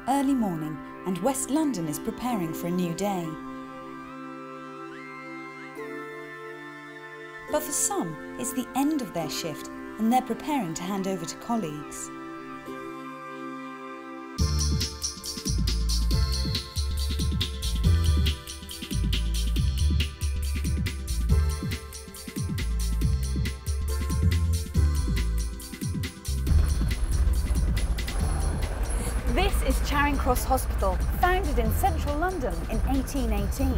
early morning, and West London is preparing for a new day. But for some, it's the end of their shift and they're preparing to hand over to colleagues. This is Charing Cross Hospital, founded in central London in 1818.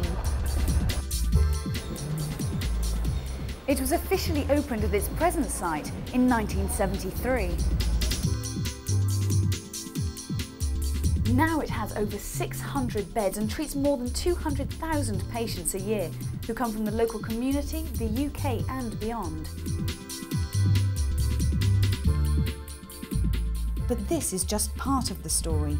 It was officially opened at its present site in 1973. Now it has over 600 beds and treats more than 200,000 patients a year who come from the local community, the UK and beyond. But this is just part of the story.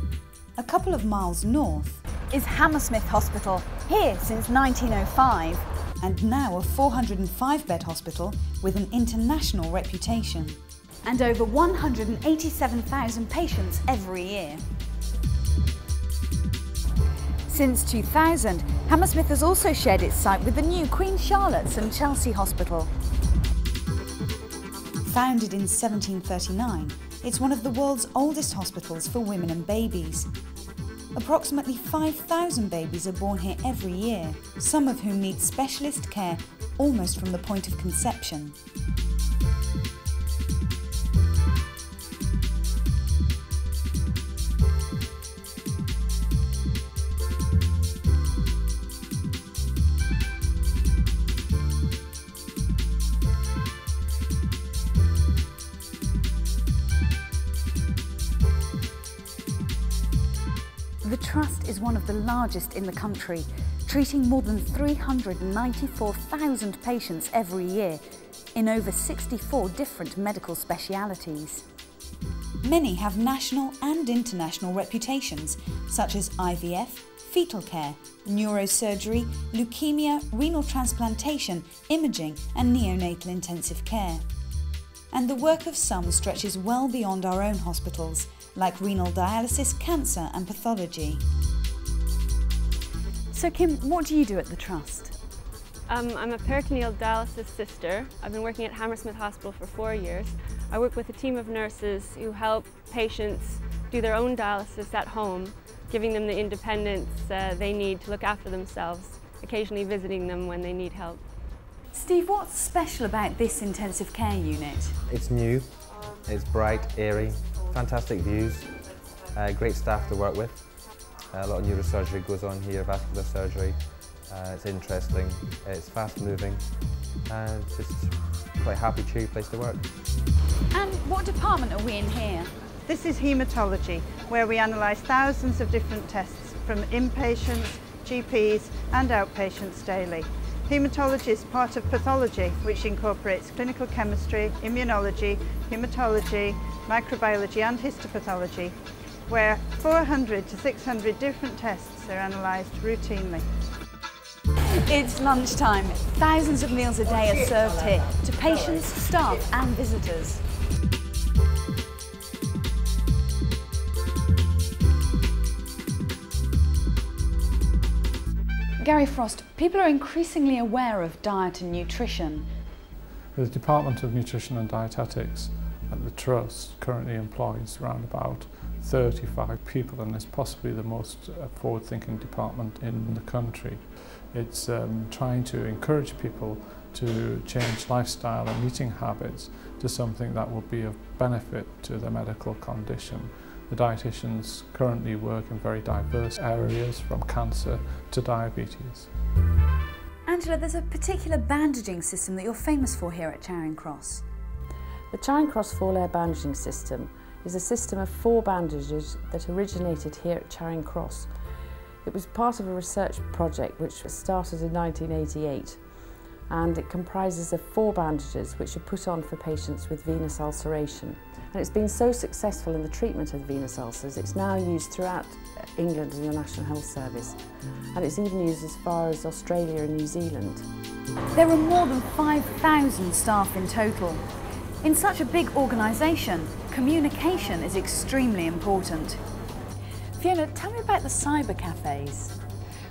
A couple of miles north is Hammersmith Hospital, here since 1905. And now a 405-bed hospital with an international reputation. And over 187,000 patients every year. Since 2000, Hammersmith has also shared its site with the new Queen Charlotte's and Chelsea Hospital. Founded in 1739, it's one of the world's oldest hospitals for women and babies. Approximately 5,000 babies are born here every year, some of whom need specialist care almost from the point of conception. The Trust is one of the largest in the country, treating more than 394,000 patients every year in over 64 different medical specialities. Many have national and international reputations, such as IVF, fetal care, neurosurgery, leukemia, renal transplantation, imaging and neonatal intensive care. And the work of some stretches well beyond our own hospitals, like renal dialysis, cancer and pathology. So Kim, what do you do at the Trust? I'm a peritoneal dialysis sister. I've been working at Hammersmith Hospital for 4 years. I work with a team of nurses who help patients do their own dialysis at home, giving them the independence they need to look after themselves, occasionally visiting them when they need help. Steve, what's special about this intensive care unit? It's new, it's bright, airy, fantastic views, great staff to work with. A lot of neurosurgery goes on here, vascular surgery. It's interesting, it's fast moving, and it's just quite a happy, cheery place to work. And what department are we in here? This is Hematology, where we analyse thousands of different tests from inpatients, GPs and outpatients daily. Hematology is part of pathology, which incorporates clinical chemistry, immunology, hematology, microbiology and histopathology, where 400 to 600 different tests are analysed routinely. It's lunchtime. Thousands of meals a day are served here to patients, staff and visitors. Gary Frost, people are increasingly aware of diet and nutrition. The Department of Nutrition and Dietetics at the Trust currently employs around about 35 people, and is possibly the most forward-thinking department in the country. It's trying to encourage people to change lifestyle and eating habits to something that will be of benefit to their medical condition. The dietitians currently work in very diverse areas, from cancer to diabetes. Angela, there's a particular bandaging system that you're famous for here at Charing Cross. The Charing Cross 4-layer bandaging system is a system of 4 bandages that originated here at Charing Cross. It was part of a research project which started in 1988, and it comprises of 4 bandages which are put on for patients with venous ulceration. And it's been so successful in the treatment of venous ulcers, it's now used throughout England in the National Health Service, and it's even used as far as Australia and New Zealand. There are more than 5,000 staff in total. In such a big organisation, communication is extremely important. Fiona, tell me about the cyber cafes.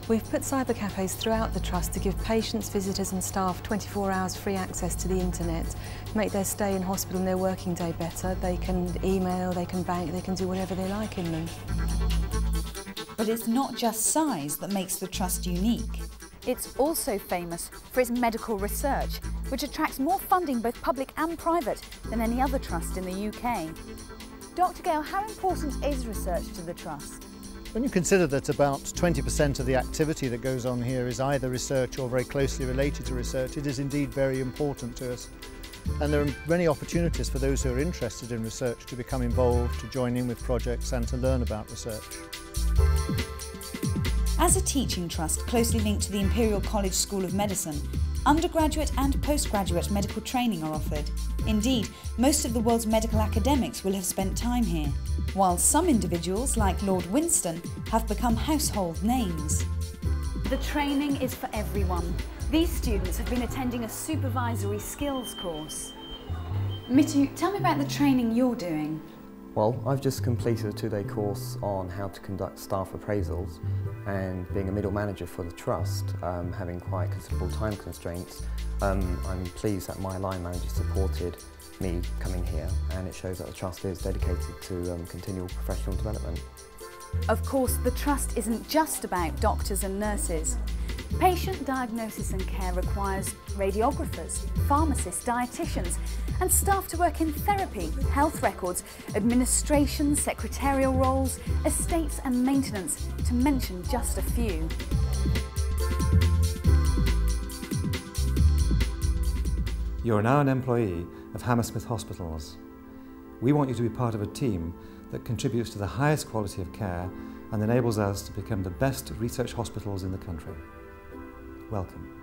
We've put cyber cafes throughout the Trust to give patients, visitors and staff 24 hours free access to the internet, to make their stay in hospital and their working day better. They can email, they can bank, they can do whatever they like in them. But it's not just size that makes the Trust unique. It's also famous for its medical research, which attracts more funding, both public and private, than any other trust in the UK. Dr. Gale, how important is research to the Trust? When you consider that about 20% of the activity that goes on here is either research or very closely related to research, it is indeed very important to us. And there are many opportunities for those who are interested in research to become involved, to join in with projects and to learn about research. As a teaching trust closely linked to the Imperial College School of Medicine, undergraduate and postgraduate medical training are offered. Indeed, most of the world's medical academics will have spent time here, while some individuals, like Lord Winston, have become household names. The training is for everyone. These students have been attending a supervisory skills course. Mitu, tell me about the training you're doing. Well, I've just completed a 2-day course on how to conduct staff appraisals, and being a middle manager for the Trust, having quite considerable time constraints, I'm pleased that my line manager supported me coming here, and it shows that the Trust is dedicated to continual professional development. Of course, the Trust isn't just about doctors and nurses. Patient diagnosis and care requires radiographers, pharmacists, dietitians and staff to work in therapy, health records, administration, secretarial roles, estates and maintenance, to mention just a few. You are now an employee of Hammersmith Hospitals. We want you to be part of a team that contributes to the highest quality of care and enables us to become the best research hospitals in the country. Welcome.